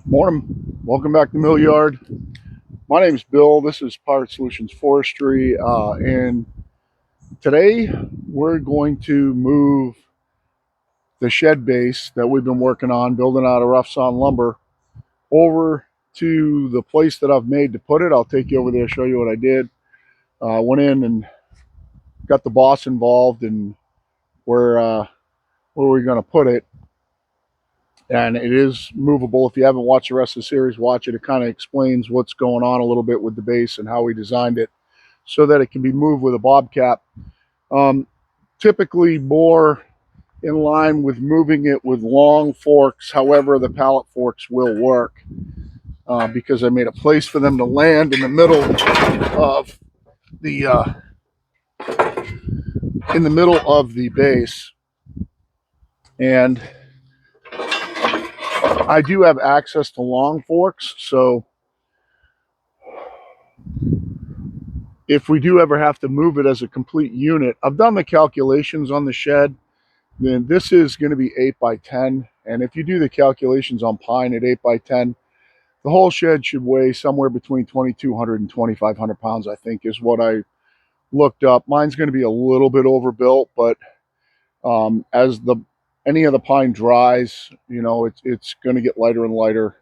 Morning. Welcome back to Mill Yard. My name is Bill. This is part of Solutions Forestry. And today we're going to move the shed base that we've been working on, building out of rough sawn lumber, over to the place that I've made to put it. I'll take you over there, show you what I did. Went in and got the boss involved in where we're going to put it. And it is movable. If you haven't watched the rest of the series, watch it. It kind of explains what's going on a little bit with the base and how we designed it so that it can be moved with a bobcat. Typically more in line with moving it with long forks. However, the pallet forks will work because I made a place for them to land in the middle of the base. And I do have access to long forks, so if we do ever have to move it as a complete unit, I've done the calculations on the shed. Then this is going to be 8 by 10. And if you do the calculations on pine at 8 by 10, the whole shed should weigh somewhere between 2,200 and 2,500 pounds, I think, is what I looked up. Mine's going to be a little bit overbuilt, but as any of the pine dries, it's going to get lighter and lighter.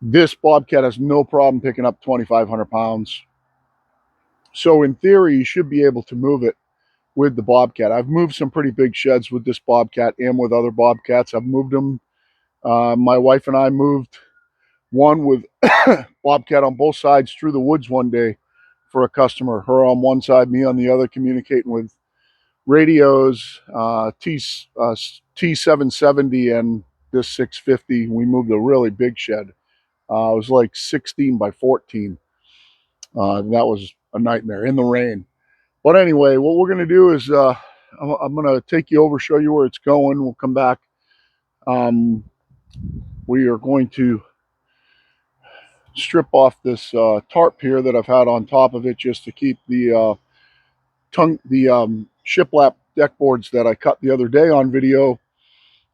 This bobcat has no problem picking up 2,500 pounds. So in theory, you should be able to move it with the bobcat. I've moved some pretty big sheds with this bobcat and with other bobcats. I've moved them. My wife and I moved one with bobcat on both sides through the woods one day for a customer. Her on one side, me on the other, communicating with radios, T770 and this 650. We moved a really big shed. It was like 16 by 14. That was a nightmare in the rain. But anyway, what we're going to do is I'm going to take you over, show you where it's going. We'll come back. We are going to strip off this tarp here that I've had on top of it just to keep the shiplap deck boards that I cut the other day on video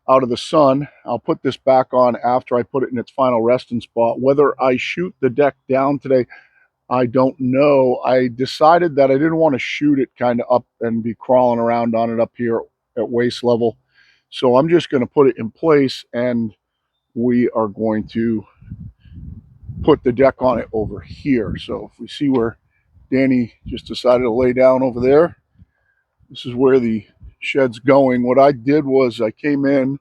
out of the sun. I'll put this back on after I put it in its final resting spot. Whether I shoot the deck down today, I don't know. I decided that I didn't want to shoot it kind of up and be crawling around on it up here at waist level. So I'm just going to put it in place, and we are going to put the deck on it over here. So if we see where Danny just decided to lay down over there, this is where the shed's going. What I did was I came in.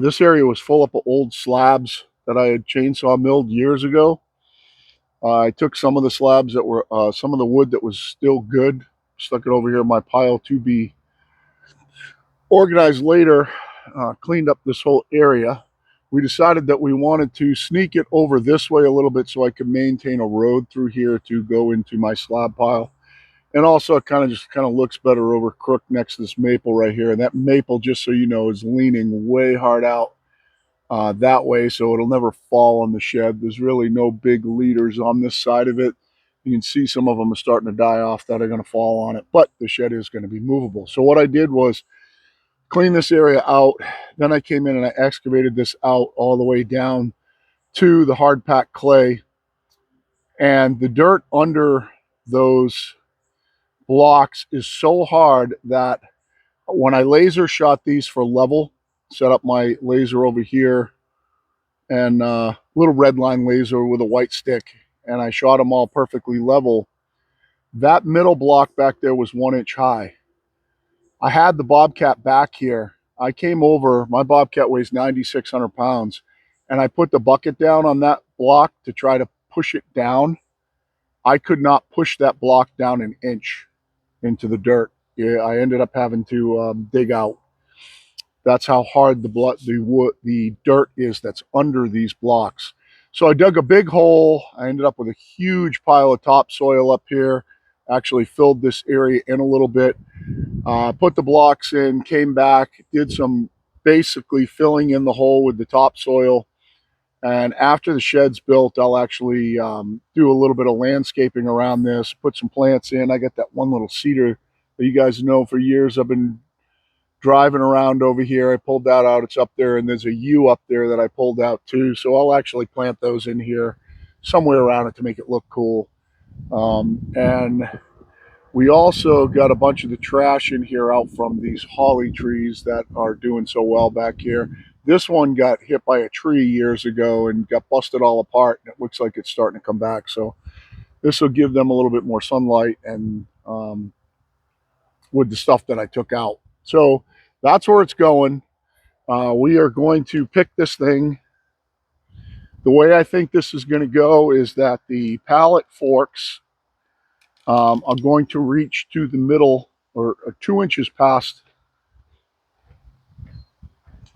This area was full up of old slabs that I had chainsaw milled years ago. I took some of the slabs that were, some of the wood that was still good, stuck it over here in my pile to be organized later, cleaned up this whole area. We decided that we wanted to sneak it over this way a little bit so I could maintain a road through here to go into my slab pile. And also it kind of looks better over crook next to this maple right here. And that maple, just so you know, is leaning way hard out that way, so it'll never fall on the shed. There's really no big leaders on this side of it. You can see some of them are starting to die off that are going to fall on it, but the shed is going to be movable. So what I did was clean this area out. Then I came in and I excavated this out all the way down to the hard packed clay. And the dirt under those blocks is so hard that when I laser shot these for level, set up my laser over here and little red line laser with a white stick, and I shot them all perfectly level. That middle block back there was 1 inch high. I had the bobcat back here. I came over, my bobcat weighs 9,600 pounds, and I put the bucket down on that block to try to push it down. I could not push that block down an inch into the dirt. Yeah, I ended up having to dig out. That's how hard the dirt is that's under these blocks. So I dug a big hole. I ended up with a huge pile of topsoil up here. Actually filled this area in a little bit. Put the blocks in, came back, did some basically filling in the hole with the topsoil. And after the shed's built, I'll actually do a little bit of landscaping around this, put some plants in. I got that one little cedar that you guys know for years I've been driving around over here. I pulled that out. It's up there, and there's a U up there that I pulled out too. So I'll actually plant those in here somewhere around it to make it look cool. And we also got a bunch of the trash in here out from these holly trees that are doing so well back here. This one got hit by a tree years ago and got busted all apart, and it looks like it's starting to come back. So this will give them a little bit more sunlight and with the stuff that I took out. So that's where it's going. We are going to pick this thing. The way I think this is going to go is that the pallet forks are going to reach to the middle, or 2 inches past,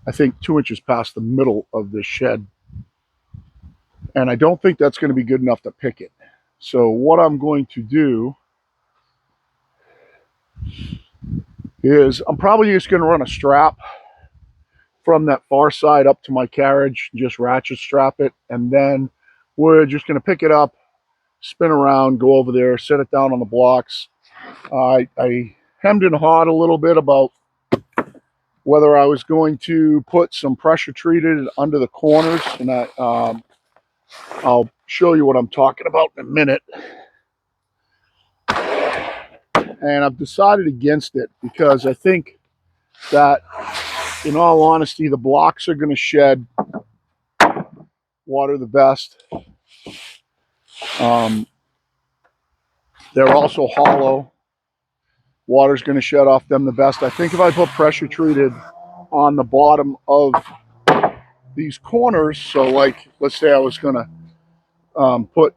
I think 2 inches past the middle of the shed. And I don't think that's going to be good enough to pick it. So what I'm going to do is I'm probably just going to run a strap from that far side up to my carriage, just ratchet strap it, and then we're just going to pick it up, spin around, go over there, set it down on the blocks. I hemmed and hawed a little bit about whether I was going to put some pressure treated under the corners, and I'll show you what I'm talking about in a minute. And I've decided against it because I think that, in all honesty, the blocks are going to shed water the best. They're also hollow. Water's going to shed off them the best. I think if I put pressure treated on the bottom of these corners, so like, let's say I was going to put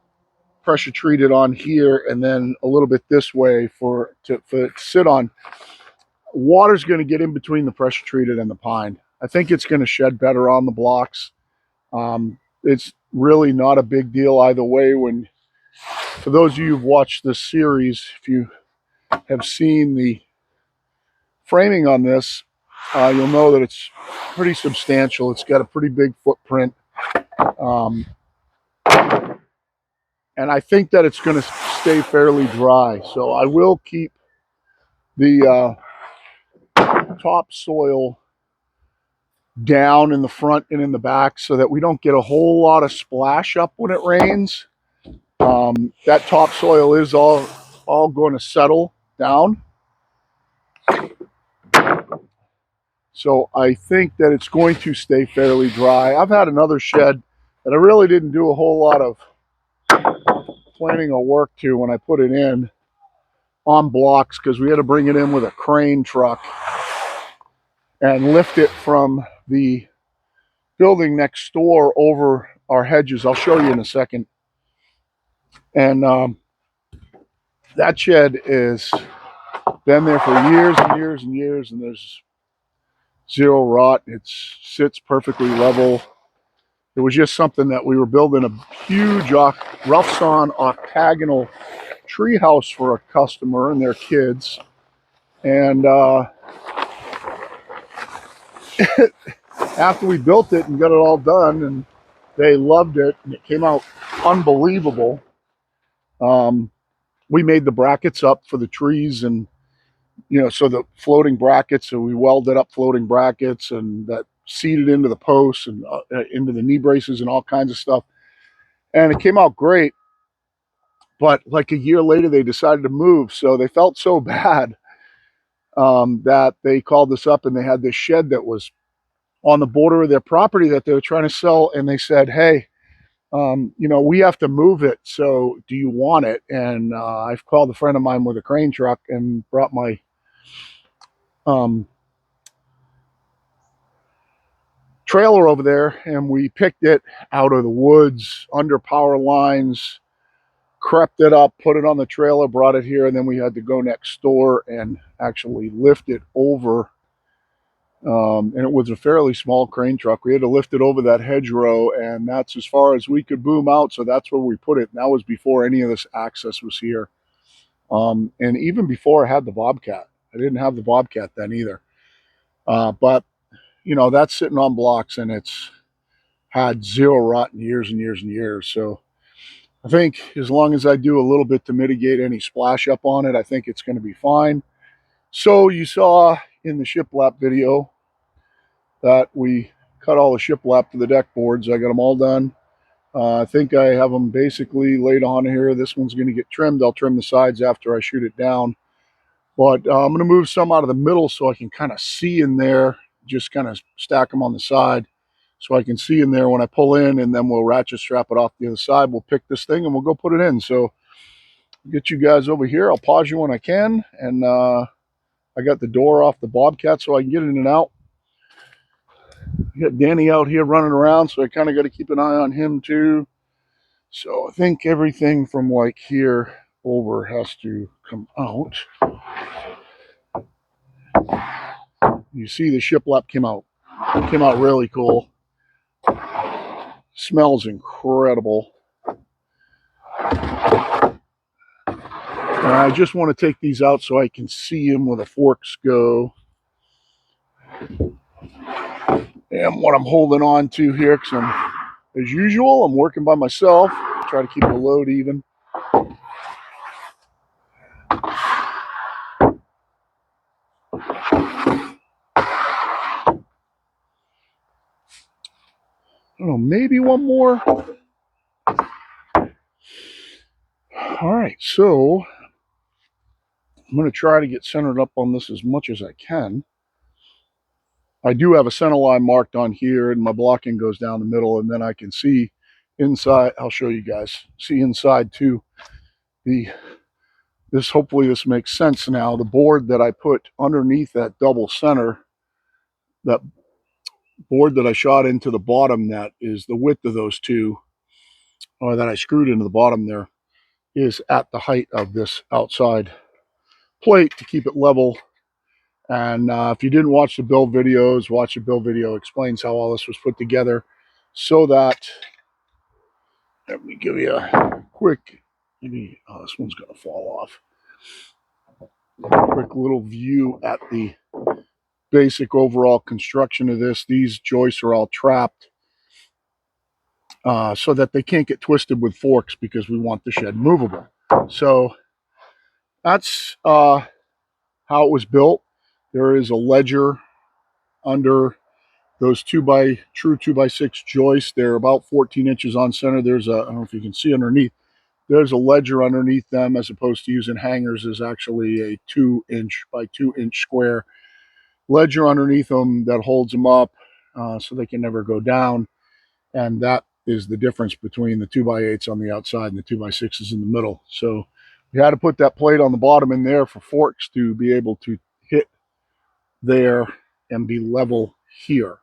pressure treated on here and then a little bit this way for it to sit on, water's going to get in between the pressure treated and the pine. I think it's going to shed better on the blocks. It's really not a big deal either way. When, for those of you who've watched this series, if you have seen the framing on this, you'll know that it's pretty substantial. It's got a pretty big footprint. And I think that it's going to stay fairly dry. So I will keep the topsoil down in the front and in the back so that we don't get a whole lot of splash up when it rains. That topsoil is all going to settle down. So I think that it's going to stay fairly dry. I've had another shed that I really didn't do a whole lot of planning or work to when I put it in on blocks, because we had to bring it in with a crane truck and lift it from the building next door over our hedges. I'll show you in a second. And that shed is been there for years and years and years, and there's zero rot. It sits perfectly level. It was just something that we were building a huge rough sawn octagonal tree house for a customer and their kids. And after we built it and got it all done, and they loved it, and it came out unbelievable. We made the brackets up for the trees, and so the floating brackets, so we welded up floating brackets, and that seated into the posts and into the knee braces and all kinds of stuff. And it came out great. But like a year later, they decided to move. So they felt so bad that they called us up, and they had this shed that was on the border of their property that they were trying to sell. And they said, hey, we have to move it. So do you want it? And I've called a friend of mine with a crane truck and brought my trailer over there, and we picked it out of the woods, under power lines, crept it up, put it on the trailer, brought it here, and then we had to go next door and actually lift it over. And it was a fairly small crane truck. We had to lift it over that hedgerow, and that's as far as we could boom out. So that's where we put it. And that was before any of this access was here. And even before I had the Bobcat. I didn't have the Bobcat then either. But, that's sitting on blocks, and it's had zero rot in years and years and years. So I think as long as I do a little bit to mitigate any splash up on it, I think it's going to be fine. So you saw in the shiplap video that we cut all the shiplap to the deck boards. I got them all done. I think I have them basically laid on here. This one's going to get trimmed. I'll trim the sides after I shoot it down. But I'm going to move some out of the middle so I can kind of see in there, just kind of stack them on the side so I can see in there when I pull in, and then we'll ratchet strap it off the other side. We'll pick this thing and we'll go put it in. So get you guys over here. I'll pause you when I can. And I got the door off the Bobcat so I can get in and out. I got Danny out here running around, so I kind of got to keep an eye on him too. So I think everything from like here over has to come out. You see the shiplap came out. It came out really cool. Smells incredible. And I just want to take these out so I can see them where the forks go. And what I'm holding on to here, because as usual, I'm working by myself. Try to keep the load even. I don't know, maybe one more. All right, so I'm going to try to get centered up on this as much as I can. I do have a center line marked on here, and my blocking goes down the middle, and then I can see inside. I'll show you guys. See inside too. Hopefully this makes sense now. The board that I put underneath that double center, that board that I shot into the bottom, that is the width of those two, or that I screwed into the bottom there, is at the height of this outside plate to keep it level. And if you didn't watch the build videos, watch the build video. Explains how all this was put together, so that, let me give you a quick, maybe, oh, this one's going to fall off. Quick little view at the basic overall construction of this. These joists are all trapped so that they can't get twisted with forks, because we want the shed movable. So that's how it was built. There is a ledger under those true 2x6 joists. They're about 14 inches on center. There's a, I don't know if you can see underneath, there's a ledger underneath them, as opposed to using hangers. Is actually a 2-inch by 2-inch square ledger underneath them that holds them up so they can never go down. And that is the difference between the 2x8s on the outside and the 2x6s in the middle. So we had to put that plate on the bottom in there for forks to be able to hit there and be level here.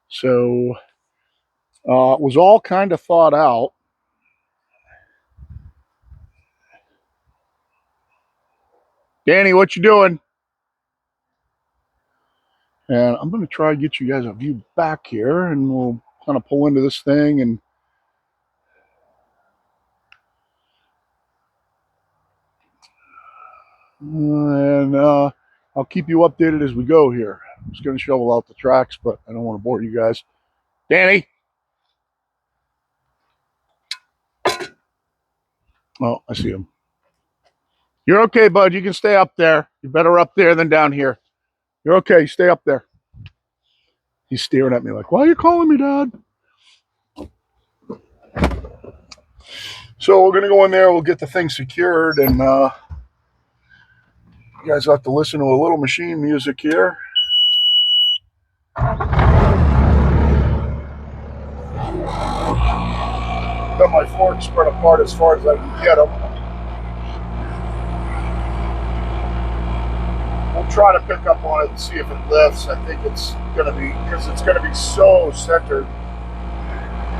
So it was all kind of thought out. Danny, what you doing? And I'm going to try to get you guys a view back here, and we'll kind of pull into this thing and I'll keep you updated as we go here. I'm just going to shovel out the tracks, but I don't want to bore you guys. Danny? Oh, I see him. You're okay, bud. You can stay up there. You're better up there than down here. You're okay. Stay up there. He's staring at me like, why are you calling me, Dad? So we're going to go in there. We'll get the thing secured, and you guys have to listen to a little machine music here. Got my forks spread apart as far as I can get them. We'll try to pick up on it and see if it lifts. I think it's going to be, because it's going to be so centered.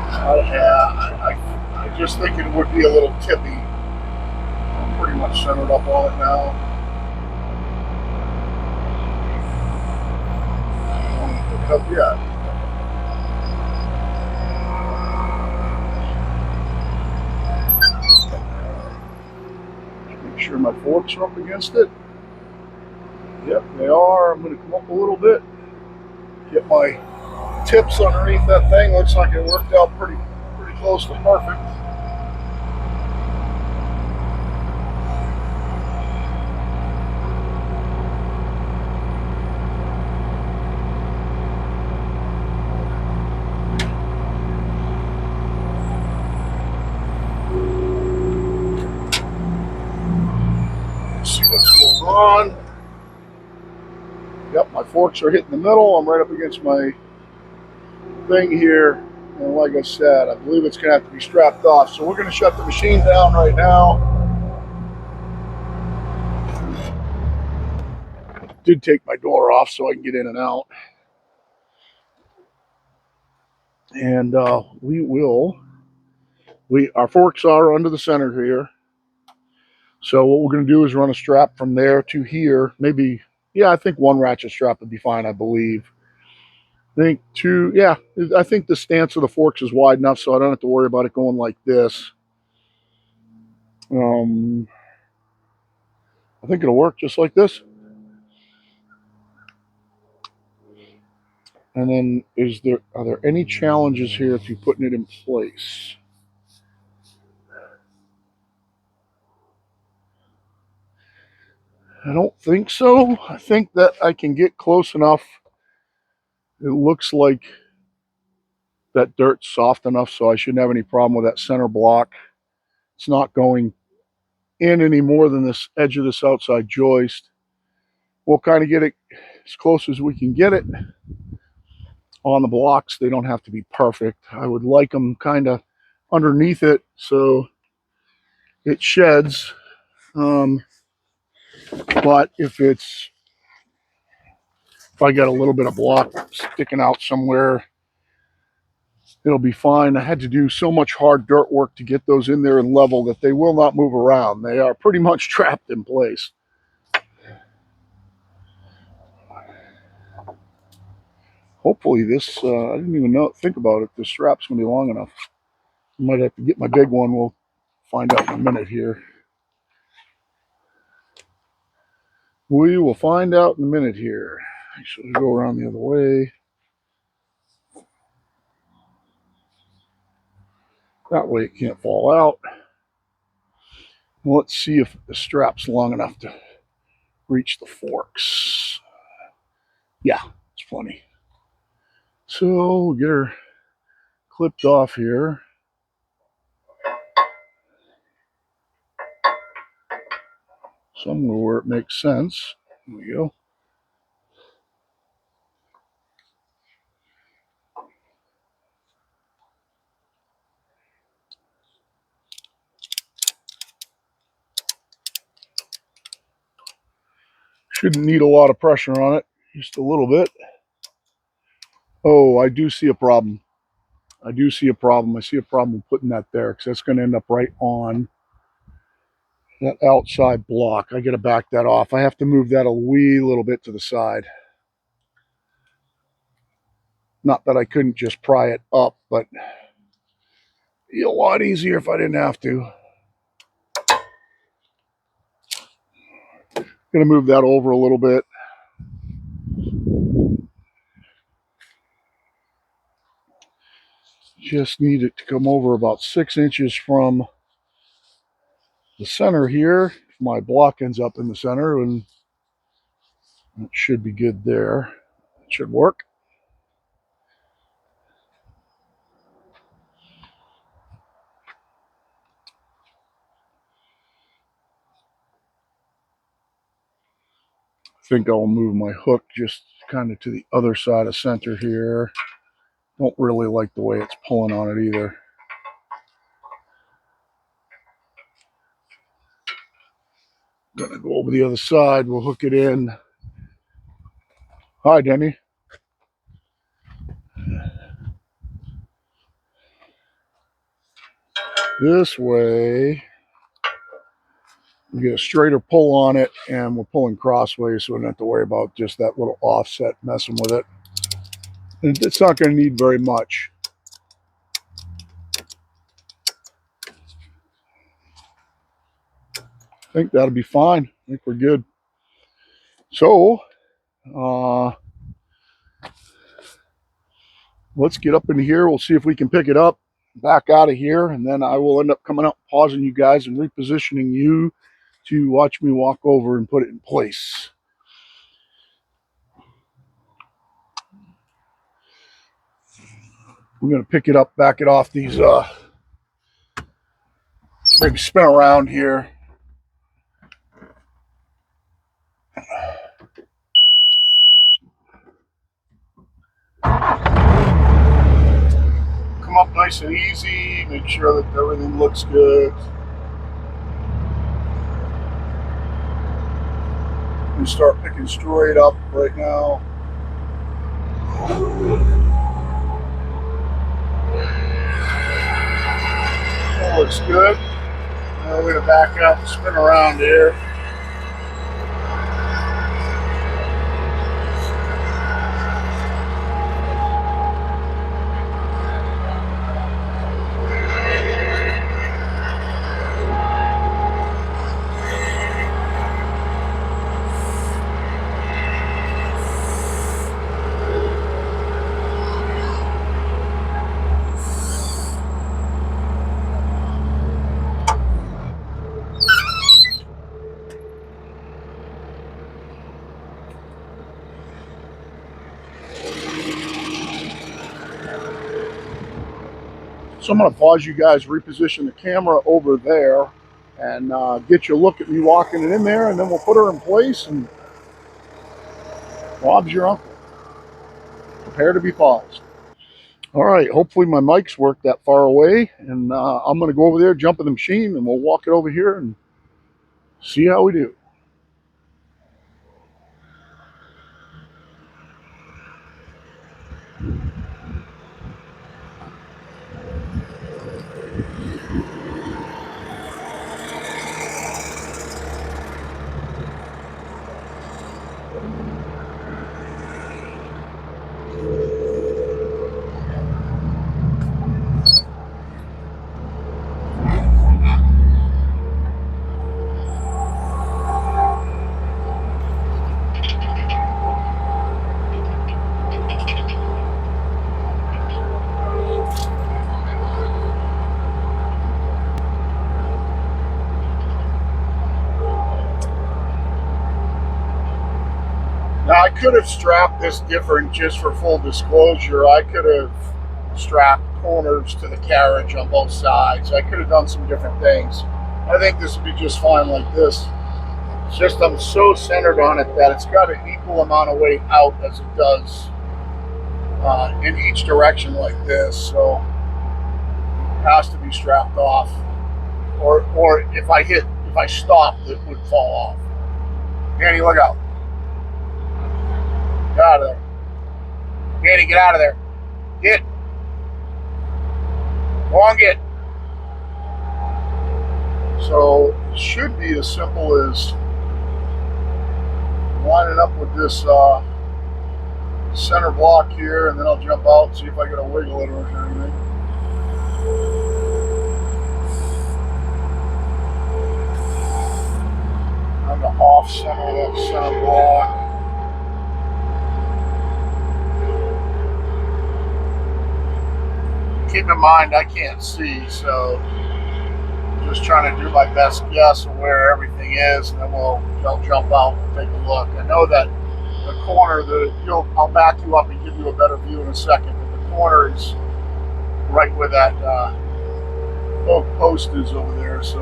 I just think it would be a little tippy. I'm pretty much centered up on it now. I don't pick it up yet. Make sure my forks are up against it. Yep, they are. I'm going to come up a little bit. Get my tips underneath that thing. Looks like it worked out pretty close to perfect. going on. Yep, my forks are hitting the middle. I'm right up against my thing here. And like I said, I believe it's going to have to be strapped off. So we're going to shut the machine down right now. Did take my door off so I can get in and out. And our forks are under the center here. So what we're going to do is run a strap from there to here. Maybe, yeah, I think one ratchet strap would be fine, I believe. I think the stance of the forks is wide enough so I don't have to worry about it going like this. I think it'll work just like this. And then are there any challenges here to putting it in place? I don't think so. I think that I can get close enough. It looks like that dirt's soft enough, so I shouldn't have any problem with that center block. It's not going in any more than this edge of this outside joist. We'll kind of get it as close as we can get it on the blocks. They don't have to be perfect. I would like them kind of underneath it so it sheds. But if I got a little bit of block sticking out somewhere, it'll be fine. I had to do so much hard dirt work to get those in there and level that they will not move around. They are pretty much trapped in place. Hopefully this, I didn't even think about it. This strap's going to be long enough. I might have to get my big one. We'll find out in a minute here. We will find out in a minute here. Actually, go around the other way. That way it can't fall out. Let's see if the strap's long enough to reach the forks. Yeah, it's plenty. So we'll get her clipped off here. Somewhere where it makes sense. There we go. Shouldn't need a lot of pressure on it, just a little bit. Oh, I do see a problem. I see a problem with putting that there because that's going to end up right on that outside block. I got to back that off. I have to move that a wee little bit to the side. Not that I couldn't just pry it up, but it'd be a lot easier if I didn't have to. Going to move that over a little bit. Just need it to come over about 6 inches from the center here. My block ends up in the center, and it should be good there. It should work. I think I'll move my hook just kind of to the other side of center here. Don't really like the way it's pulling on it either. Gonna go over the other side. We'll hook it in. Hi, Denny. This way, we get a straighter pull on it, and we're pulling crossways, so we don't have to worry about just that little offset messing with it. And it's not going to need very much. I think that'll be fine. I think we're good. So, let's get up in here. We'll see if we can pick it up, back out of here, and then I will end up coming up, pausing you guys, and repositioning you to watch me walk over and put it in place. We're going to pick it up, back it off these, maybe spin around here. them up nice and easy, make sure that everything looks good. We start picking straight up right now. That looks good. Now we're going to back up and spin around here. So I'm going to pause you guys, reposition the camera over there, and get you a look at me walking it in there, and then we'll put her in place, and Bob's your uncle. Prepare to be paused. All right, hopefully my mics work that far away, and I'm going to go over there, jump in the machine, and we'll walk it over here and see how we do. Now, I could have strapped this different, just for full disclosure. I could have strapped corners to the carriage on both sides. I could have done some different things. I think this would be just fine like this. It's just I'm so centered on it that it's got an equal amount of weight out as it does in each direction like this. So it has to be strapped off. Or if I stopped, it would fall off. Danny, look out. Get out of there. Danny, get out of there. Get. Go on, get. So it should be as simple as lining up with this center block here, and then I'll jump out and see if I get a wiggle it or anything. I'm the off center of that center block. Keep in mind, I can't see, so I'm just trying to do my best guess of where everything is, and then I'll jump out and take a look. I know that the corner, I'll back you up and give you a better view in a second, but the corner is right where that post is over there, so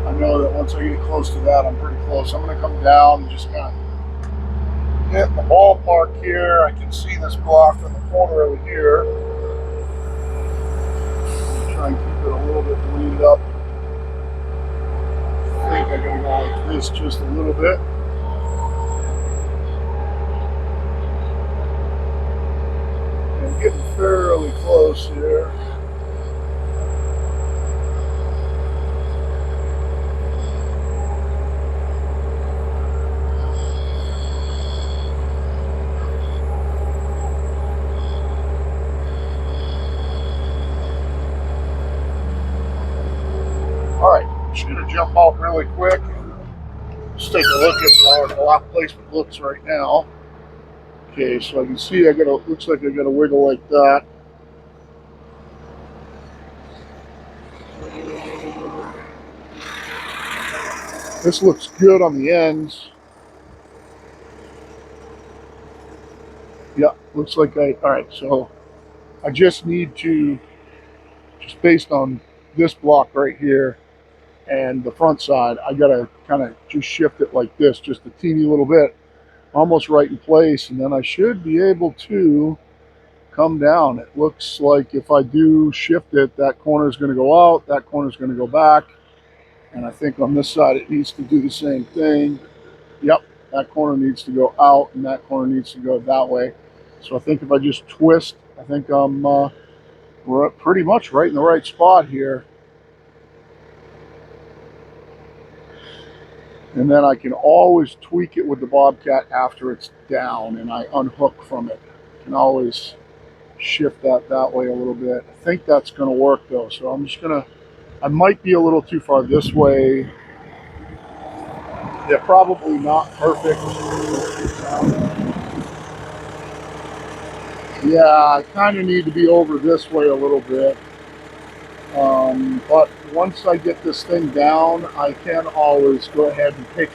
I know that once I get close to that, I'm pretty close. I'm going to come down and just kind of hit the ballpark here. I can see this block in the corner over here. Try and keep it a little bit leaned up. I think I'm going to go like this just a little bit. And getting fairly close here. Just going to jump out really quick. Just take a look at how our block placement looks right now. Okay, so I can see looks like I got a wiggle like that. This looks good on the ends. Yeah, looks like alright, so I just need to, just based on this block right here, and the front side, I gotta kind of just shift it like this, just a teeny little bit, almost right in place, and then I should be able to come down. It looks like if I do shift it, that corner is going to go out, that corner is going to go back. And I think on this side it needs to do the same thing. Yep, that corner needs to go out and that corner needs to go that way. So I think if I just twist, I think we're pretty much right in the right spot here. And then I can always tweak it with the Bobcat after it's down and I unhook from it. I can always shift that way a little bit. I think that's going to work though. So I'm just going to, I might be a little too far this way. They're probably not perfect. Yeah, I kind of need to be over this way a little bit. But once I get this thing down, I can always go ahead and pick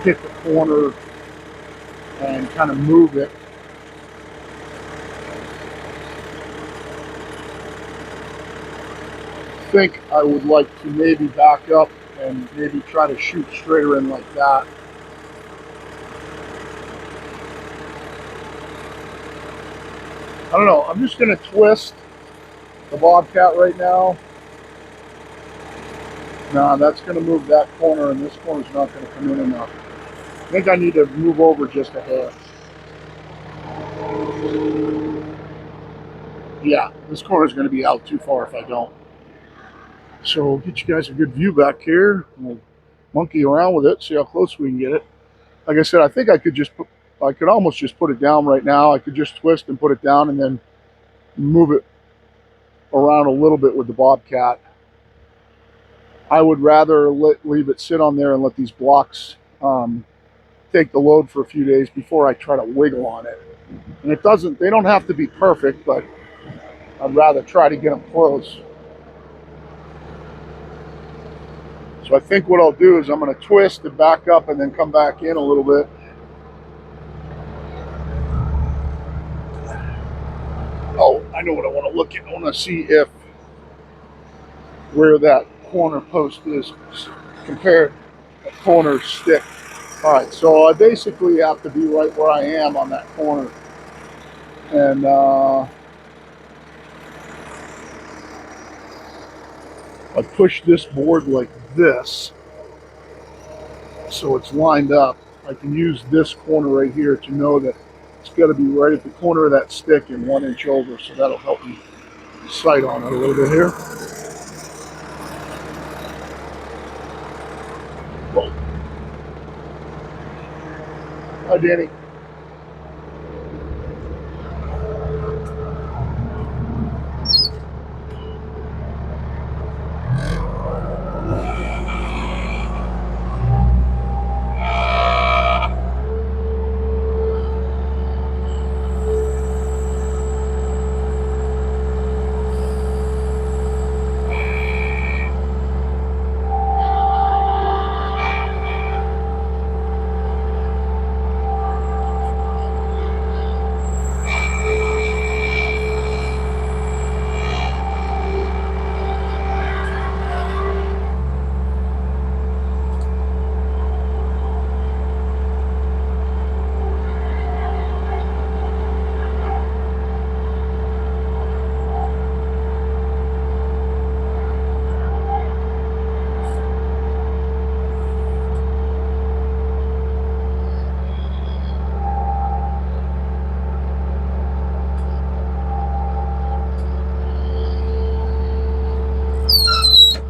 the corner and kind of move it. I think I would like to maybe back up and maybe try to shoot straighter in like that. I don't know. I'm just going to twist the Bobcat right now. Nah, that's going to move that corner, and this corner's not going to come in enough. I think I need to move over just a hair. Yeah, this corner's going to be out too far if I don't. So we'll get you guys a good view back here. We'll monkey around with it, see how close we can get it. Like I said, I think I could almost just put it down right now. I could just twist and put it down and then move it around a little bit with the Bobcat. I would rather leave it sit on there and let these blocks take the load for a few days before I try to wiggle on it. And they don't have to be perfect, but I'd rather try to get them close. So I think what I'll do is I'm going to twist and back up and then come back in a little bit. Oh, I know what I want to look at. I want to see if where that corner post is compared to the corner stick. All right, so I basically have to be right where I am on that corner. And I push this board like this so it's lined up. I can use this corner right here to know that it's got to be right at the corner of that stick and 1 inch over, so that'll help me sight on it a little bit here. Whoa. Hi, Danny.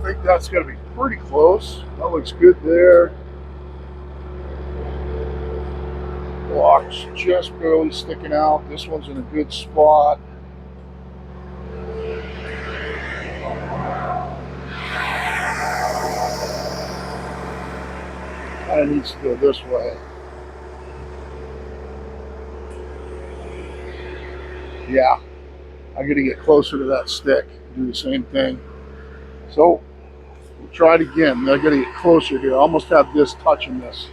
I think that's going to be pretty close. That looks good there. Block's just barely sticking out. This one's in a good spot. Kind of needs to go this way. Yeah, I got to get closer to that stick. Do the same thing. So we'll try it again. I got to get closer here. I almost have this touching this.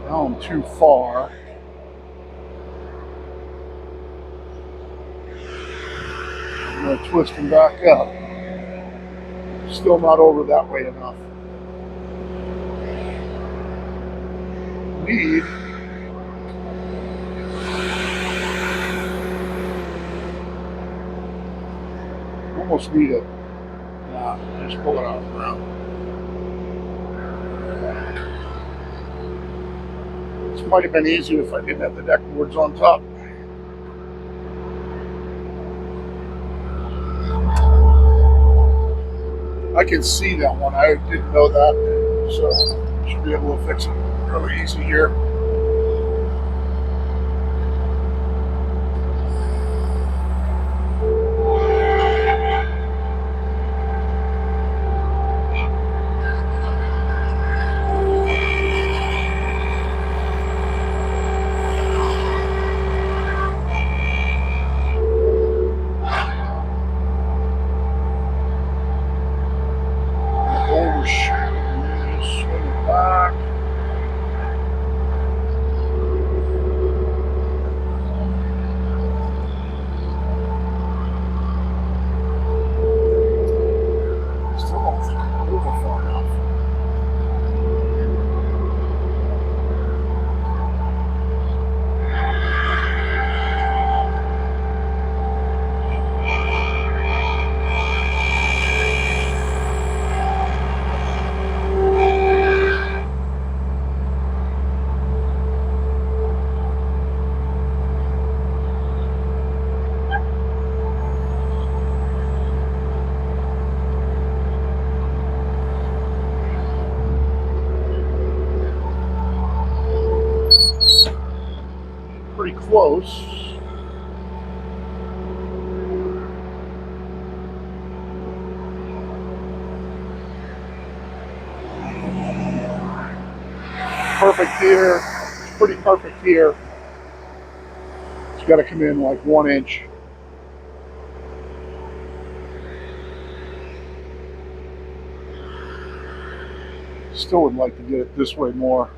Now I'm too far. I'm going to twist him back up. Still not over that way enough. Need almost need it. Nah, just pull it out of the ground. This might have been easier if I didn't have the deck boards on top. I can see that one. I didn't know that, so should be able to fix it really easy here. Overshoot. Just swing it back. Still don't think I'm over far enough. Pretty close. Perfect here. It's pretty perfect here. It's got to come in like 1 inch. Still would like to get it this way more.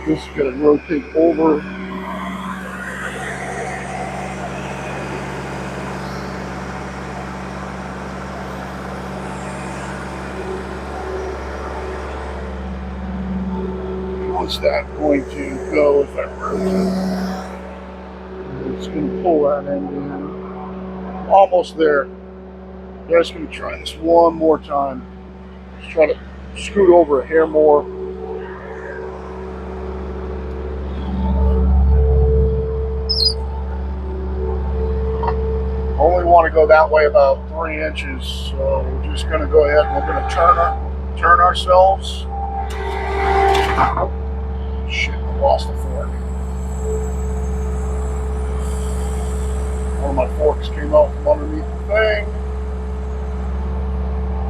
This is going to rotate over. What's that going to go if I rotate? It's going to pull that end in. Almost there. I'm just going to try this one more time. Just try to scoot over a hair more. Only want to go that way about 3 inches, so we're just going to go ahead and we're going to turn ourselves. Oh, shit, I lost the fork. One of my forks came out from underneath the thing.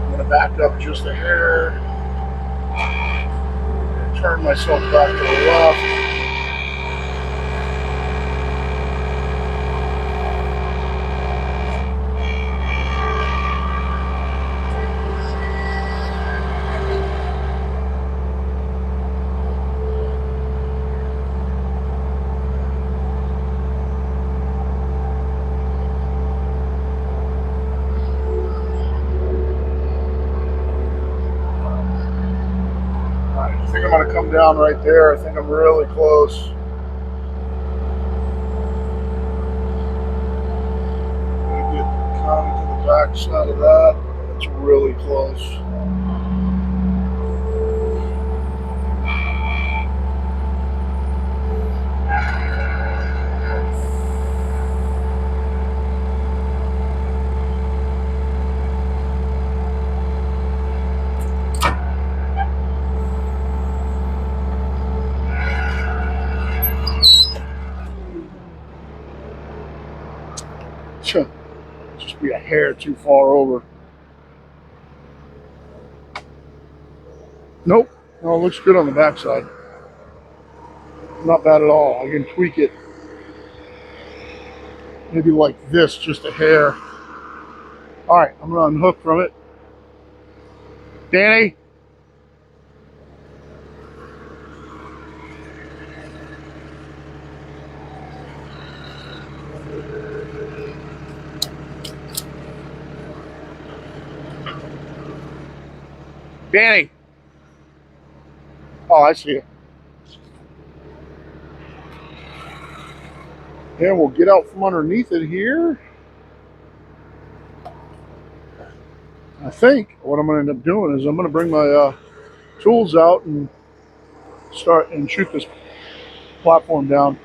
I'm going to back up just a hair. Turn myself back to the left. I think I'm going to come down right there. I think I'm really close. I'm going to get kind of to the back side of that. It's really close. Just be a hair too far over. Nope. No, it looks good on the backside. Not bad at all. I can tweak it. Maybe like this, just a hair. All right, I'm gonna unhook from it. Danny, Danny. Oh, I see it. And we'll get out from underneath it here. I think what I'm going to end up doing is I'm going to bring my tools out and start and shoot this platform down.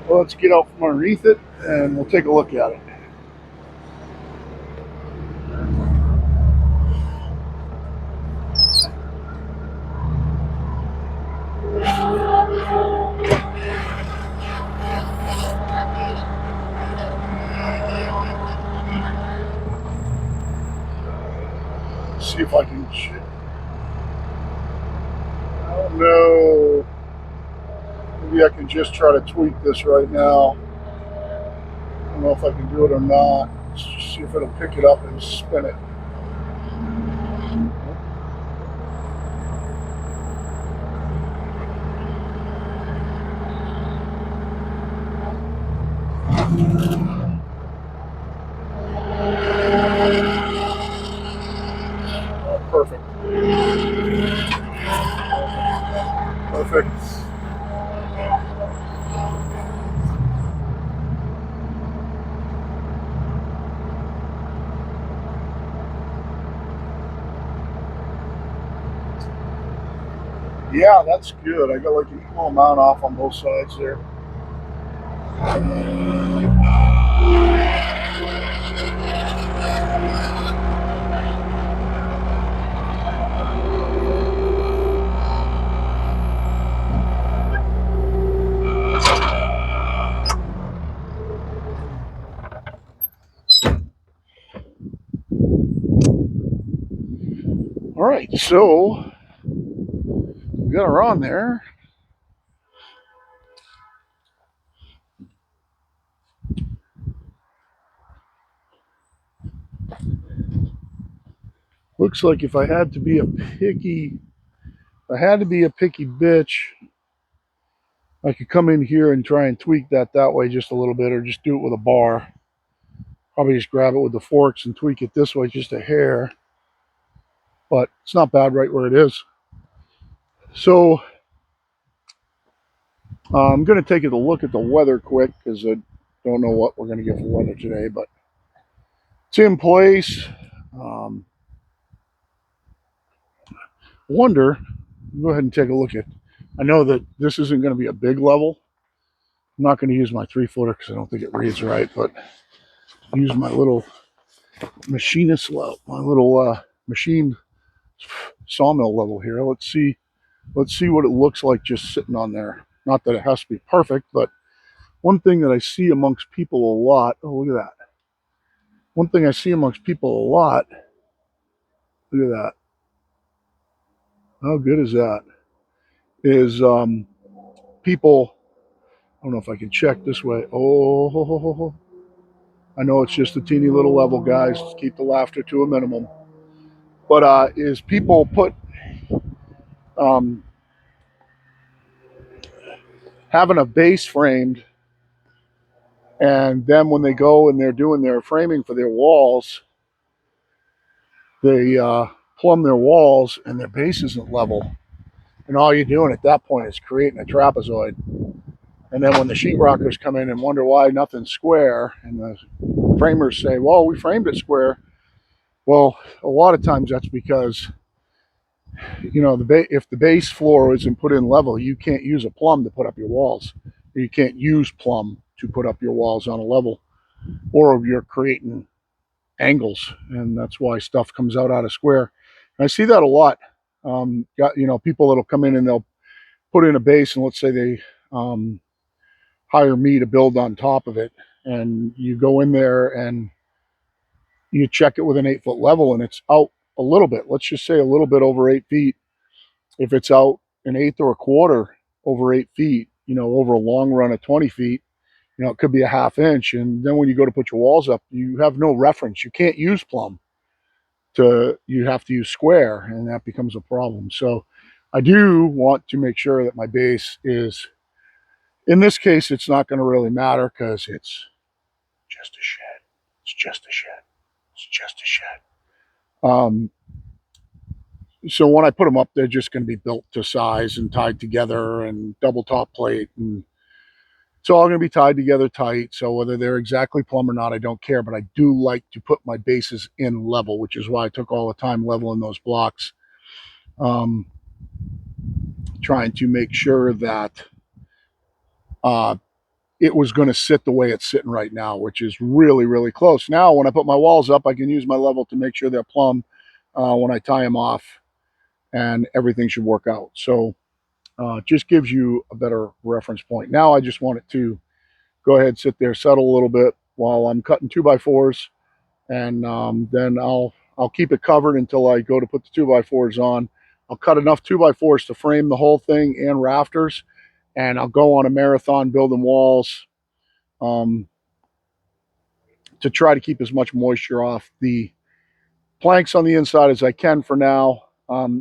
Well, let's get out from underneath it and we'll take a look at it. See if I can. I don't know. Maybe I can just try to tweak this right now. I don't know if I can do it or not. Let's just see if it'll pick it up and spin it. Oh, perfect. Perfect. Yeah, that's good. I got like an equal amount off on both sides there. All right, so we got her on there. Looks like if I had to be a picky, if I had to be a picky bitch, I could come in here and try and tweak that way just a little bit, or just do it with a bar. Probably just grab it with the forks and tweak it this way just a hair. But it's not bad right where it is. So I'm going to take a look at the weather quick because I don't know what we're going to get for weather today, but it's in place. Um, Wonder, go ahead and take a look at. I know that this isn't going to be a big level. I'm not going to use my 3-footer because I don't think it reads right, but use my little machinist level, my little machined sawmill level here. Let's see what it looks like just sitting on there. Not that it has to be perfect, but one thing that I see amongst people a lot. Oh, look at that. One thing I see amongst people a lot. Look at that. How good is that? Is people. I don't know if I can check this way. Oh, I know it's just a teeny little level, guys. Let's keep the laughter to a minimum. But is people put um, having a base framed, and then when they go and they're doing their framing for their walls, they plumb their walls and their base isn't level. And all you're doing at that point is creating a trapezoid. And then when the sheetrockers come in and wonder why nothing's square, and the framers say, well, we framed it square. Well, a lot of times that's because, you know, if the base floor isn't put in level, you can't use a plumb to put up your walls. You can't use plumb to put up your walls on a level, or you're creating angles, and that's why stuff comes out of square. And I see that a lot. Got, you know, people that'll come in and they'll put in a base, and let's say they hire me to build on top of it, and you go in there and you check it with an 8-foot level, and it's out a little bit. Let's just say a little bit over 8 feet. If it's out an eighth or a quarter over 8 feet, you know, over a long run of 20 feet, You know, it could be a ½ inch. And then when you go to put your walls up, you have no reference. You can't use plumb. You have to use square, and that becomes a problem. So I do want to make sure that my base is, in this case, it's not going to really matter because it's just a shed. It's just a shed. It's just a shed. Um, so when I put them up, they're just going to be built to size and tied together and double top plate, and it's all going to be tied together tight. So whether they're exactly plumb or not, I don't care. But I do like to put my bases in level, which is why I took all the time leveling those blocks, trying to make sure that uh, it was going to sit the way it's sitting right now, which is really, really close. Now, when I put my walls up, I can use my level to make sure they're plumb when I tie them off, and everything should work out. So it just gives you a better reference point. Now I just want it to go ahead, sit there, settle a little bit while I'm cutting 2x4s, and then I'll keep it covered until I go to put the 2x4s on. I'll cut enough 2x4s to frame the whole thing and rafters, and I'll go on a marathon building walls um, to try to keep as much moisture off the planks on the inside as I can for now.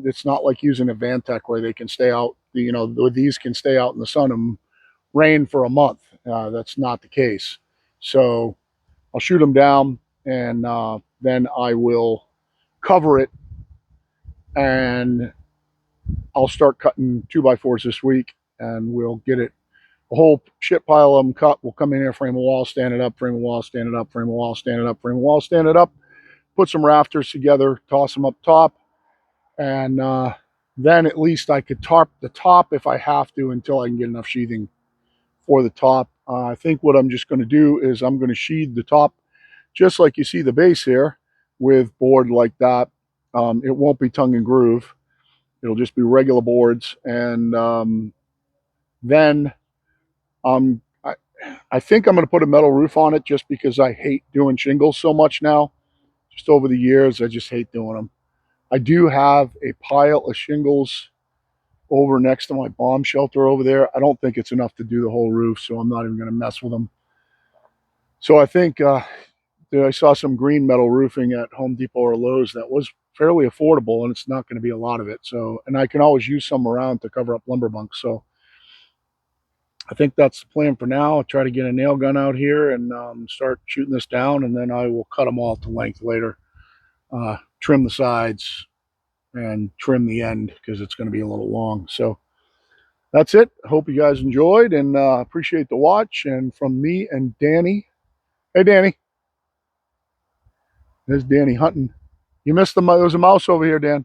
It's not like using a Vantech where they can stay out, you know, these can stay out in the sun and rain for a month. That's not the case. So I'll shoot them down, and then I will cover it, and I'll start cutting 2x4s this week, and we'll get it a whole shit pile of them cut. We'll come in here, frame a wall, stand it up, frame a wall, stand it up, frame a wall, stand it up, frame a wall, stand it up, put some rafters together, toss them up top, and then at least I could tarp the top if I have to until I can get enough sheathing for the top. I think what I'm just going to do is I'm going to sheathe the top just like you see the base here with board like that. It won't be tongue and groove. It'll just be regular boards. And then I, I think I'm going to put a metal roof on it just because I hate doing shingles so much now. Just over the years, I just hate doing them. I do have a pile of shingles over next to my bomb shelter over there. I don't think it's enough to do the whole roof, so I'm not even going to mess with them. So I think I saw some green metal roofing at Home Depot or Lowe's that was fairly affordable, and it's not going to be a lot of it. So, and I can always use some around to cover up lumber bunks. So I think that's the plan for now. I'll try to get a nail gun out here and start shooting this down, and then I will cut them all to length later. Trim the sides and trim the end because it's going to be a little long. So that's it. Hope you guys enjoyed, and appreciate the watch. And from me and Danny, hey Danny, there's Danny hunting. You missed there was a mouse over here, Dan.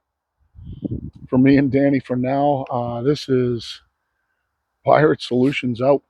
From me and Danny for now, this is Pirate Solutions out.